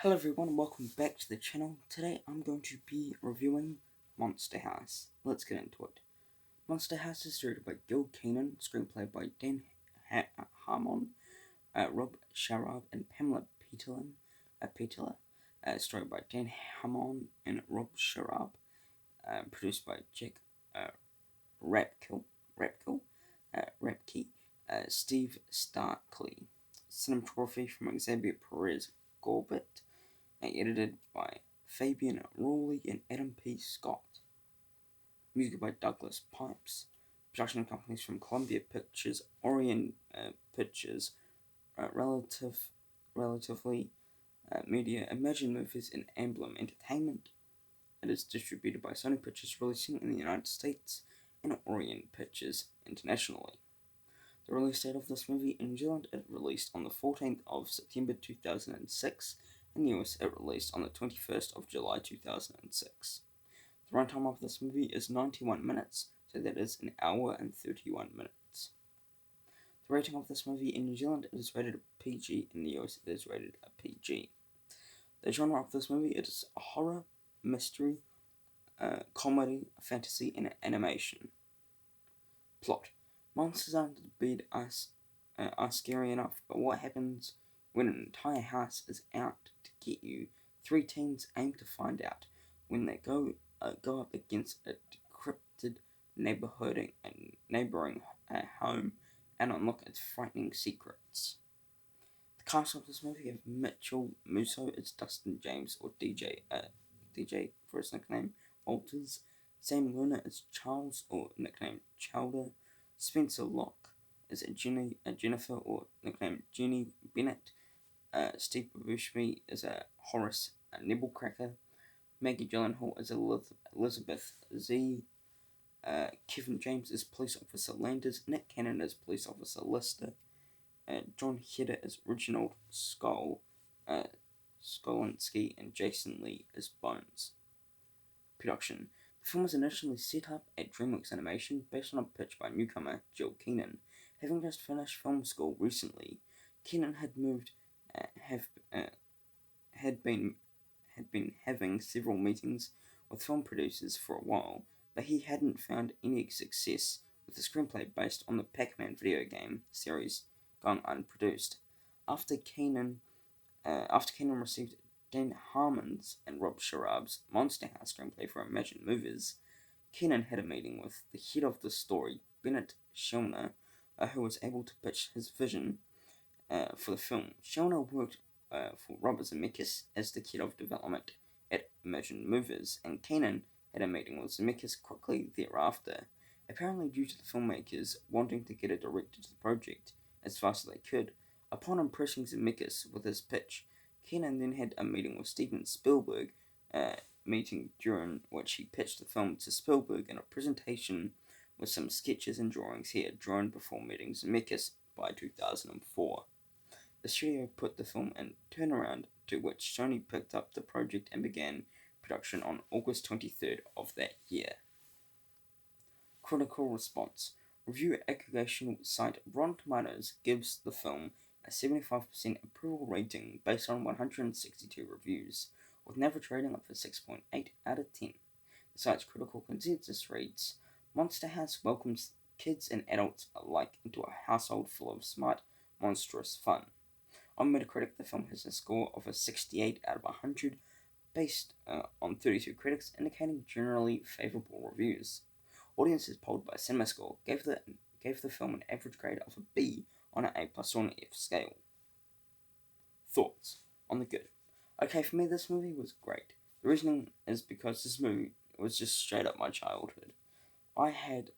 Hello everyone and welcome back to the channel. Today I'm going to be reviewing Monster House. Let's get into it. Monster House is directed by Gil Keenan, screenplay by Dan Harmon, Rob Sharab and Pamela Petila, story by Dan Harmon and Rob Sharab, produced by Jack Rapke, Steve Starkley, cinematography from Xavier Perez Gorbet, edited by Fabian Rowley and Adam P. Scott. Music by Douglas Pipes. Production companies from Columbia Pictures, Orion Pictures, Relatively Media, Imagine Movies, and Emblem Entertainment. It is distributed by Sony Pictures, releasing in the United States, and Orion Pictures internationally. The release date of this movie in New Zealand, it released on the 14th of September 2006. In the US, it released on the 21st of July 2006. The runtime of this movie is 91 minutes, so that is an hour and 31 minutes. The rating of this movie in New Zealand is rated a PG, in the US it is rated a PG. The genre of this movie is horror, mystery, comedy, fantasy, and animation. Plot. Monsters under the bed are scary enough, but what happens when an entire house is out to get you? Three teens aim to find out when they go up against a decrepit neighboring home and unlock its frightening secrets. The cast of this movie have Mitchell Musso as Dustin James, or DJ for his nickname, Walters, Sam Luna as Charles, or nickname Chowder, Spencer Locke as Jennifer, or nickname Jenny Bennett, Steve Buscemi as a Horace Nibblecracker, Maggie Gyllenhaal as Elizabeth Z, Kevin James as Police Officer Landers, Nick Cannon as Police Officer Lister, John Heder as Reginald Skolinski, and Jason Lee as Bones. Production. The film was initially set up at DreamWorks Animation based on a pitch by newcomer Gil Keenan. Having just finished film school recently, Keenan had been having several meetings with film producers for a while, but he hadn't found any success with the screenplay based on the Pac-Man video game series gone unproduced. After Keenan received Dan Harmon's and Rob Sharab's Monster House screenplay for Imagine Movies, Keenan had a meeting with the head of the story, Bennett Schellner, who was able to pitch his vision for the film. Schellner worked for Robert Zemeckis as the head of development at Imagine Movies, and Keenan had a meeting with Zemeckis quickly thereafter, apparently due to the filmmakers wanting to get a director to the project as fast as they could. Upon impressing Zemeckis with his pitch, Keenan then had a meeting with Steven Spielberg, meeting during which he pitched the film to Spielberg in a presentation with some sketches and drawings he had drawn before meeting Zemeckis by 2004. The studio put the film in turnaround, to which Sony picked up the project and began production on August 23rd of that year. Critical response. Review aggregation site Rotten Tomatoes gives the film a 75% approval rating based on 162 reviews, with an average rating of a 6.8 out of 10. The site's critical consensus reads, Monster House welcomes kids and adults alike into a household full of smart, monstrous fun. On Metacritic, the film has a score of a 68 out of 100, based on 32 critics, indicating generally favourable reviews. Audiences polled by CinemaScore gave the film an average grade of a B on an A+ or an F scale. Thoughts on the good. Okay, for me this movie was great. The reasoning is because this movie was just straight up my childhood. I have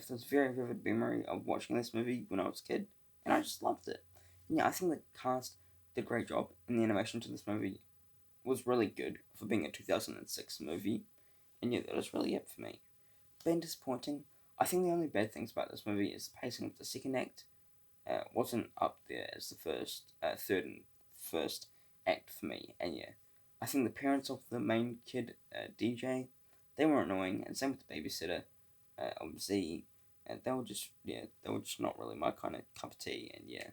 this very vivid memory of watching this movie when I was a kid, and I just loved it. And yeah, I think the cast did a great job, and the animation to this movie was really good for being a 2006 movie, and yeah, that was really it for me. Been disappointing. I think the only bad things about this movie is the pacing of the second act. Wasn't up there as the third and first act for me, and yeah, I think the parents of the main kid, DJ, they were annoying, and same with the babysitter, of Z, and they were just not really my kind of cup of tea, and yeah,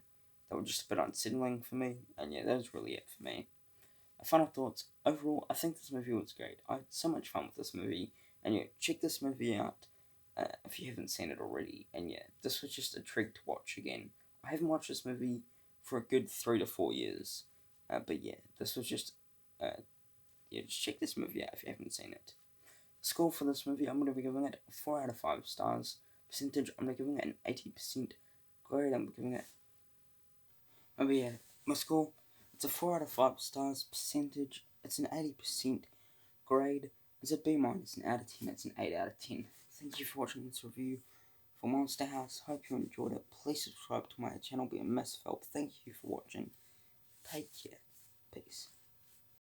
they were just a bit unsettling for me, and yeah, that was really it for me. Final thoughts. Overall, I think this movie was great. I had so much fun with this movie, and yeah, check this movie out if you haven't seen it already. And yeah, this was just a treat to watch again. I haven't watched this movie for a good 3 to 4 years, but yeah, this was just yeah, just check this movie out if you haven't seen it. Score for this movie, I'm going to be giving it 4 out of 5 stars. Percentage, I'm going to be giving it an 80% grade. I'm giving it. Oh yeah, my score, it's a 4 out of 5 stars. Percentage, it's an 80% grade. It's a B minus, an out of 10. It's an 8 out of 10. Thank you for watching this review for Monster House. Hope you enjoyed it. Please subscribe to my channel. Be a massive help. Thank you for watching. Take care. Peace.